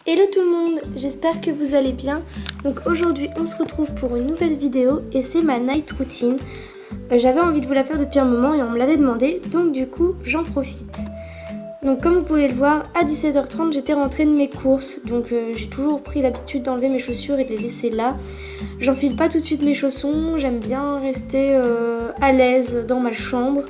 Hello tout le monde, j'espère que vous allez bien. Donc aujourd'hui on se retrouve pour une nouvelle vidéo et c'est ma night routine. J'avais envie de vous la faire depuis un moment et on me l'avait demandé, donc du coup j'en profite. Donc comme vous pouvez le voir, à 17h30 j'étais rentrée de mes courses, donc j'ai toujours pris l'habitude d'enlever mes chaussures et de les laisser là. J'enfile pas tout de suite mes chaussons, j'aime bien rester à l'aise dans ma chambre.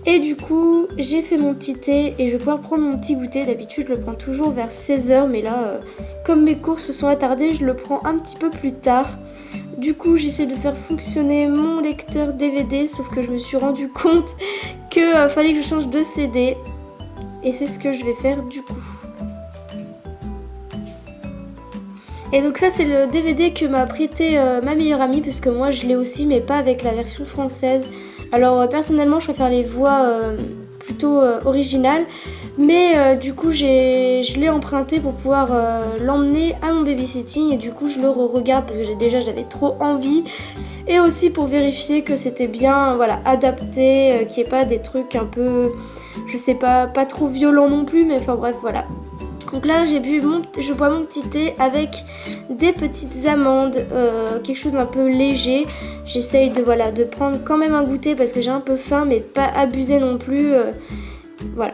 Et du coup, j'ai fait mon petit thé et je vais pouvoir prendre mon petit goûter. D'habitude, je le prends toujours vers 16h, mais là, comme mes courses se sont attardées, je le prends un petit peu plus tard. Du coup, j'essaie de faire fonctionner mon lecteur DVD, sauf que je me suis rendu compte qu'il fallait que je change de CD. Et c'est ce que je vais faire du coup. Et donc ça, c'est le DVD que m'a prêté ma meilleure amie, puisque moi, je l'ai aussi, mais pas avec la version française. Alors personnellement je préfère les voix plutôt originales, mais du coup je l'ai emprunté pour pouvoir l'emmener à mon babysitting et du coup je le re-regarde parce que j'avais trop envie et aussi pour vérifier que c'était bien adapté, qu'il n'y ait pas des trucs un peu, je sais pas trop violents non plus, mais enfin bref voilà. Donc là je bois mon petit thé avec des petites amandes, quelque chose d'un peu léger. J'essaye de prendre quand même un goûter parce que j'ai un peu faim mais pas abuser non plus, voilà.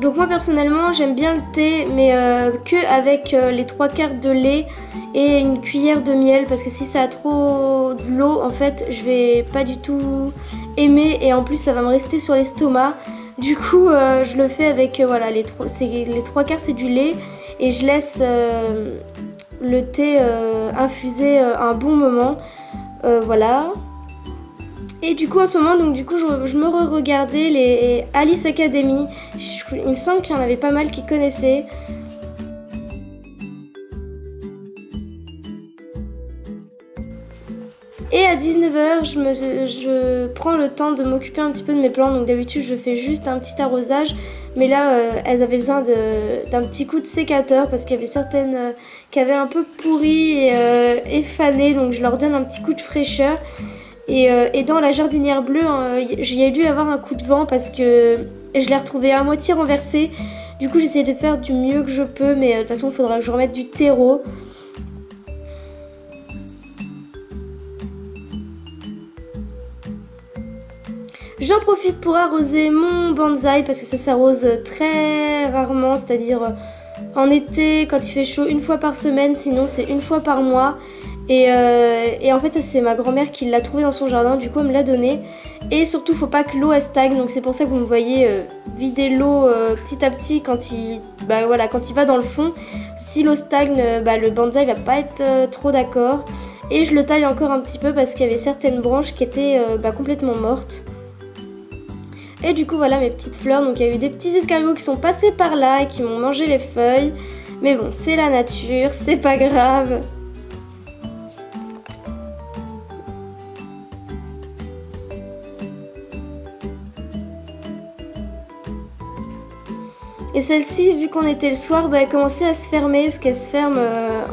Donc moi personnellement j'aime bien le thé mais que avec les 3/4 de lait et une cuillère de miel parce que si ça a trop de l'eau en fait je vais pas du tout aimer et en plus ça va me rester sur l'estomac. Du coup je le fais avec les 3/4 c'est du lait et je laisse le thé infuser un bon moment, voilà. Et du coup en ce moment je me re-regardais les Alice Academy. Il me semble qu'il y en avait pas mal qui connaissaient. Et à 19h je prends le temps de m'occuper un petit peu de mes plantes. Donc d'habitude je fais juste un petit arrosage. Mais là elles avaient besoin d'un petit coup de sécateur parce qu'il y avait certaines qui avaient un peu pourri et fané. Donc je leur donne un petit coup de fraîcheur. Et dans la jardinière bleue, j'ai dû avoir un coup de vent parce que je l'ai retrouvée à moitié renversée. Du coup, j'essaie de faire du mieux que je peux, mais de toute façon, il faudra que je remette du terreau. J'en profite pour arroser mon bonsaï parce que ça s'arrose très rarement, c'est-à-dire en été, quand il fait chaud, une fois par semaine, sinon c'est une fois par mois. Et en fait ça c'est ma grand-mère qui l'a trouvé dans son jardin, du coup elle me l'a donné. Et surtout faut pas que l'eau elle stagne, donc c'est pour ça que vous me voyez vider l'eau petit à petit quand il va dans le fond. Si l'eau stagne, le bonsaï va pas être trop d'accord. Et je le taille encore un petit peu parce qu'il y avait certaines branches qui étaient complètement mortes. Et du coup voilà mes petites fleurs, donc il y a eu des petits escargots qui sont passés par là et qui m'ont mangé les feuilles. Mais bon, c'est la nature, c'est pas grave. Et celle-ci, vu qu'on était le soir, elle commençait à se fermer parce qu'elle se ferme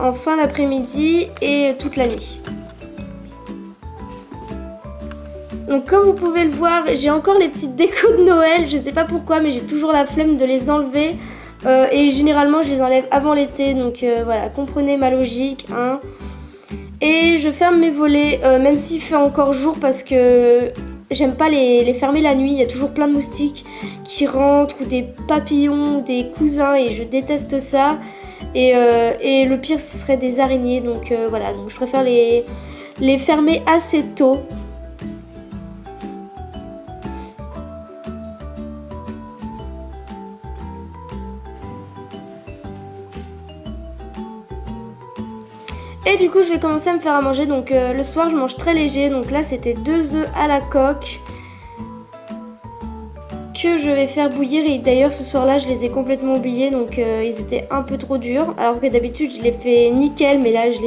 en fin d'après-midi et toute la nuit. Donc comme vous pouvez le voir, j'ai encore les petites décos de Noël, je sais pas pourquoi mais j'ai toujours la flemme de les enlever et généralement je les enlève avant l'été, donc voilà, comprenez ma logique, hein. Et je ferme mes volets même s'il fait encore jour parce que j'aime pas les fermer la nuit, il y a toujours plein de moustiques qui rentrent ou des papillons ou des cousins et je déteste ça. Et le pire ce serait des araignées, donc voilà, donc je préfère les fermer assez tôt. Et du coup je vais commencer à me faire à manger, donc le soir je mange très léger, donc là c'était 2 œufs à la coque que je vais faire bouillir. Et d'ailleurs ce soir là je les ai complètement oubliés, donc ils étaient un peu trop durs. Alors que d'habitude je les fais nickel, mais là je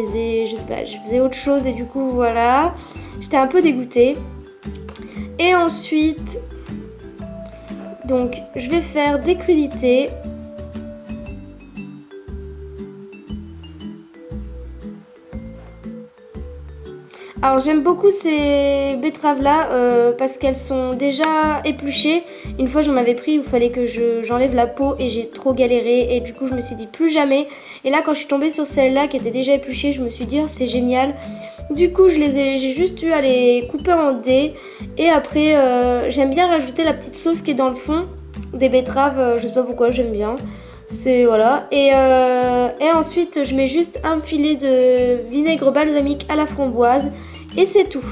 sais pas, je faisais autre chose et du coup voilà. J'étais un peu dégoûtée. Et ensuite, donc je vais faire des crudités. Alors j'aime beaucoup ces betteraves là parce qu'elles sont déjà épluchées. Une fois j'en avais pris où il fallait que j'enlève la peau et j'ai trop galéré et du coup je me suis dit plus jamais. Et là quand je suis tombée sur celle-là qui était déjà épluchée, je me suis dit oh, c'est génial. Du coup j'ai juste eu à les couper en dés. Et après j'aime bien rajouter la petite sauce qui est dans le fond des betteraves, je sais pas pourquoi j'aime bien. C'est voilà. Et ensuite je mets juste un filet de vinaigre balsamique à la framboise. Et c'est tout.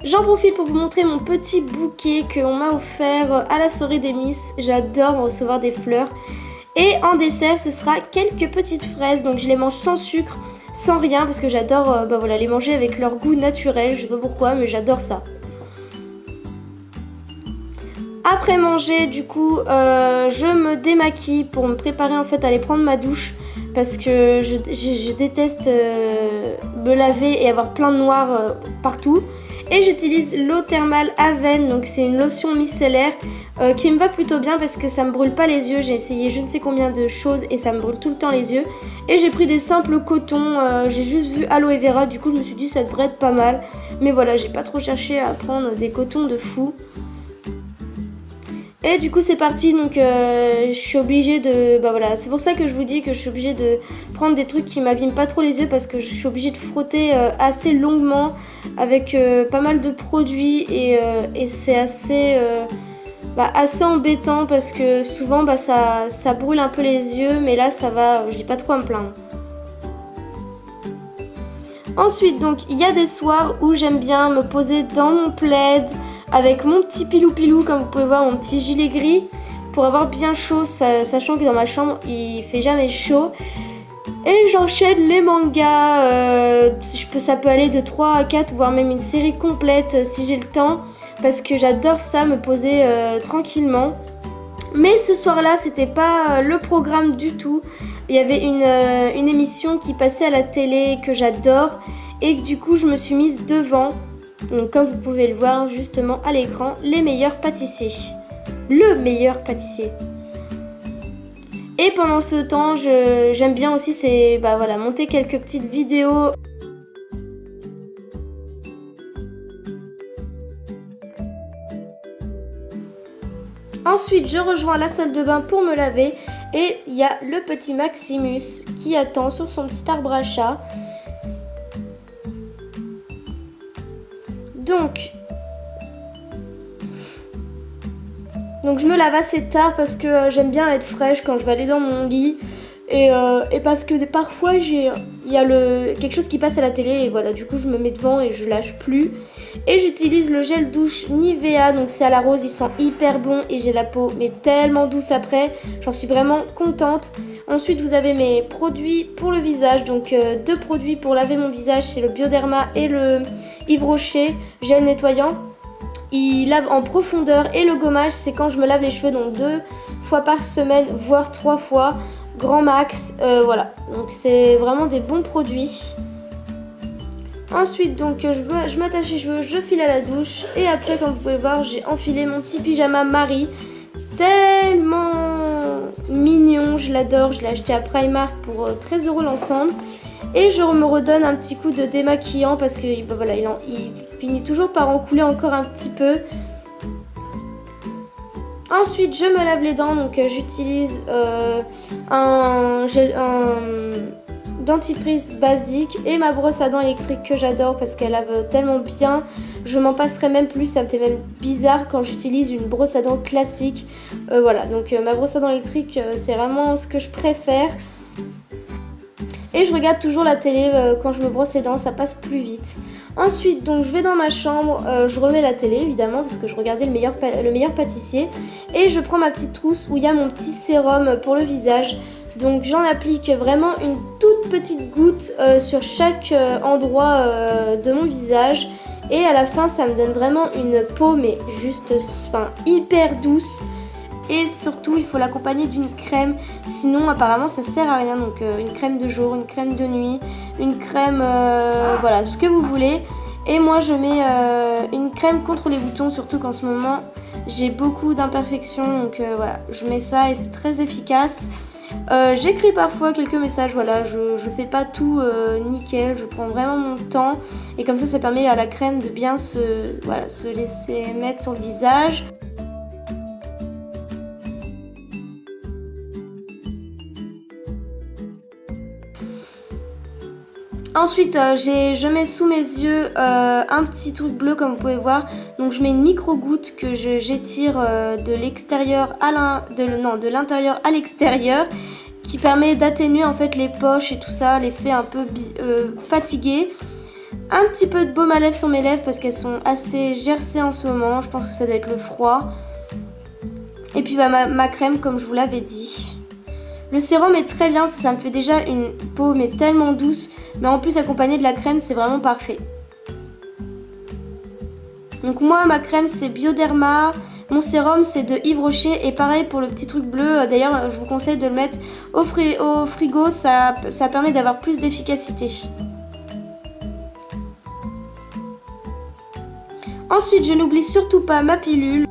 J'en profite pour vous montrer mon petit bouquet qu'on m'a offert à la soirée des Miss. J'adore recevoir des fleurs. Et en dessert, ce sera quelques petites fraises. Donc je les mange sans sucre, sans rien, parce que j'adore voilà, les manger avec leur goût naturel. Je sais pas pourquoi, mais j'adore ça. Après manger, du coup, je me démaquille pour me préparer en fait à aller prendre ma douche. Parce que je déteste me laver et avoir plein de noir partout. Et j'utilise l'eau thermale Aven, donc c'est une lotion micellaire qui me va plutôt bien parce que ça me brûle pas les yeux. J'ai essayé je ne sais combien de choses et ça me brûle tout le temps les yeux. Et j'ai pris des simples cotons, j'ai juste vu aloe vera, du coup je me suis dit ça devrait être pas mal. Mais voilà, j'ai pas trop cherché à prendre des cotons de fou. Et du coup c'est parti, donc je suis obligée de... Bah voilà, c'est pour ça que je vous dis que je suis obligée de prendre des trucs qui m'abîment pas trop les yeux parce que je suis obligée de frotter assez longuement avec pas mal de produits et c'est assez embêtant parce que souvent ça brûle un peu les yeux, mais là ça va, j'ai pas trop à me plaindre. Ensuite donc il y a des soirs où j'aime bien me poser dans mon plaid avec mon petit pilou-pilou, comme vous pouvez voir, mon petit gilet gris, pour avoir bien chaud, sachant que dans ma chambre, il fait jamais chaud. Et j'enchaîne les mangas, ça peut aller de 3 à 4, voire même une série complète si j'ai le temps, parce que j'adore ça, me poser tranquillement. Mais ce soir-là, c'était pas le programme du tout. Il y avait une émission qui passait à la télé que j'adore, et du coup, je me suis mise devant. Donc comme vous pouvez le voir justement à l'écran, les meilleurs pâtissiers. Le meilleur pâtissier. Et pendant ce temps, j'aime bien aussi voilà, monter quelques petites vidéos. Ensuite, je rejoins la salle de bain pour me laver. Et il y a le petit Maximus qui attend sur son petit arbre à chat. Donc je me lave assez tard parce que j'aime bien être fraîche quand je vais aller dans mon lit et parce que parfois il y a quelque chose qui passe à la télé et voilà, du coup je me mets devant et je lâche plus. Et j'utilise le gel douche Nivea, donc c'est à la rose, il sent hyper bon et j'ai la peau mais tellement douce après, j'en suis vraiment contente. Ensuite vous avez mes produits pour le visage, donc deux produits pour laver mon visage, c'est le Bioderma et le Yves Rocher gel nettoyant. Il lave en profondeur et le gommage c'est quand je me lave les cheveux, donc 2 fois par semaine voire 3 fois grand max, voilà, donc c'est vraiment des bons produits. Ensuite donc je m'attache les cheveux, je file à la douche et après comme vous pouvez le voir j'ai enfilé mon petit pyjama Marie, tellement mignon, je l'adore, je l'ai acheté à Primark pour 13 € l'ensemble. Et je me redonne un petit coup de démaquillant parce que voilà, il finit toujours par en couler encore un petit peu. Ensuite, je me lave les dents, donc j'utilise un dentifrice basique et ma brosse à dents électrique que j'adore parce qu'elle lave tellement bien. Je m'en passerai même plus, ça me fait même bizarre quand j'utilise une brosse à dents classique. Voilà, donc ma brosse à dents électrique, c'est vraiment ce que je préfère. Et je regarde toujours la télé quand je me brosse les dents, ça passe plus vite. Ensuite, donc je vais dans ma chambre, je remets la télé évidemment parce que je regardais le meilleur pâtissier. Et je prends ma petite trousse où il y a mon petit sérum pour le visage. Donc j'en applique vraiment une toute petite goutte sur chaque endroit de mon visage. Et à la fin, ça me donne vraiment une peau mais juste hyper douce. Et surtout, il faut l'accompagner d'une crème, sinon apparemment ça sert à rien. Donc une crème de jour, une crème de nuit, une crème, voilà, ce que vous voulez. Et moi je mets une crème contre les boutons, surtout qu'en ce moment j'ai beaucoup d'imperfections. Donc voilà, je mets ça et c'est très efficace. J'écris parfois quelques messages, voilà, je fais pas tout nickel, je prends vraiment mon temps. Et comme ça permet à la crème de bien se laisser mettre sur le visage. Ensuite, je mets sous mes yeux un petit truc bleu comme vous pouvez voir. Donc je mets une micro goutte que j'étire de l'extérieur de l'intérieur à l'extérieur, qui permet d'atténuer en fait les poches et tout ça, l'effet un peu fatigué. Un petit peu de baume à lèvres sur mes lèvres parce qu'elles sont assez gercées en ce moment. Je pense que ça doit être le froid. Et puis ma crème comme je vous l'avais dit. Le sérum est très bien, ça me fait déjà une peau mais tellement douce. Mais en plus accompagné de la crème, c'est vraiment parfait. Donc moi, ma crème c'est Bioderma. Mon sérum c'est de Yves Rocher. Et pareil pour le petit truc bleu. D'ailleurs, je vous conseille de le mettre au frigo. Ça permet d'avoir plus d'efficacité. Ensuite, je n'oublie surtout pas ma pilule.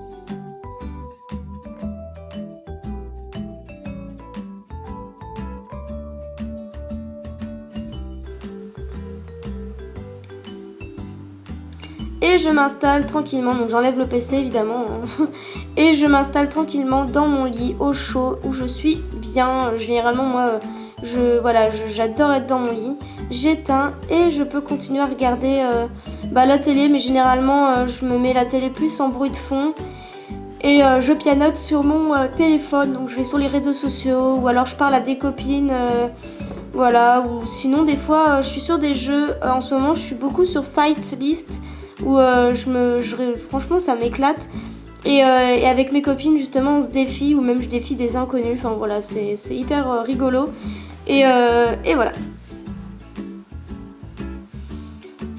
Et je m'installe tranquillement, donc j'enlève le PC évidemment, hein. Et je m'installe tranquillement dans mon lit au chaud où je suis bien. Généralement moi, j'adore être dans mon lit. J'éteins et je peux continuer à regarder la télé, mais généralement je me mets la télé plus en bruit de fond. Et je pianote sur mon téléphone, donc je vais sur les réseaux sociaux ou alors je parle à des copines. Voilà, ou sinon des fois je suis sur des jeux. En ce moment je suis beaucoup sur Fight List. Où franchement ça m'éclate. Et avec mes copines justement on se défie, ou même je défie des inconnus. Enfin voilà, c'est hyper rigolo. Et voilà.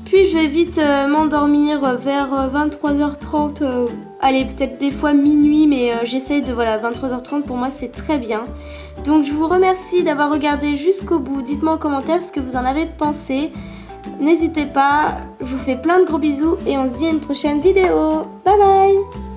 Puis je vais vite m'endormir vers 23h30. Allez, peut-être des fois minuit, mais j'essaye de 23h30 pour moi c'est très bien. Donc je vous remercie d'avoir regardé jusqu'au bout. Dites-moi en commentaire ce que vous en avez pensé. N'hésitez pas, je vous fais plein de gros bisous et on se dit à une prochaine vidéo. Bye bye!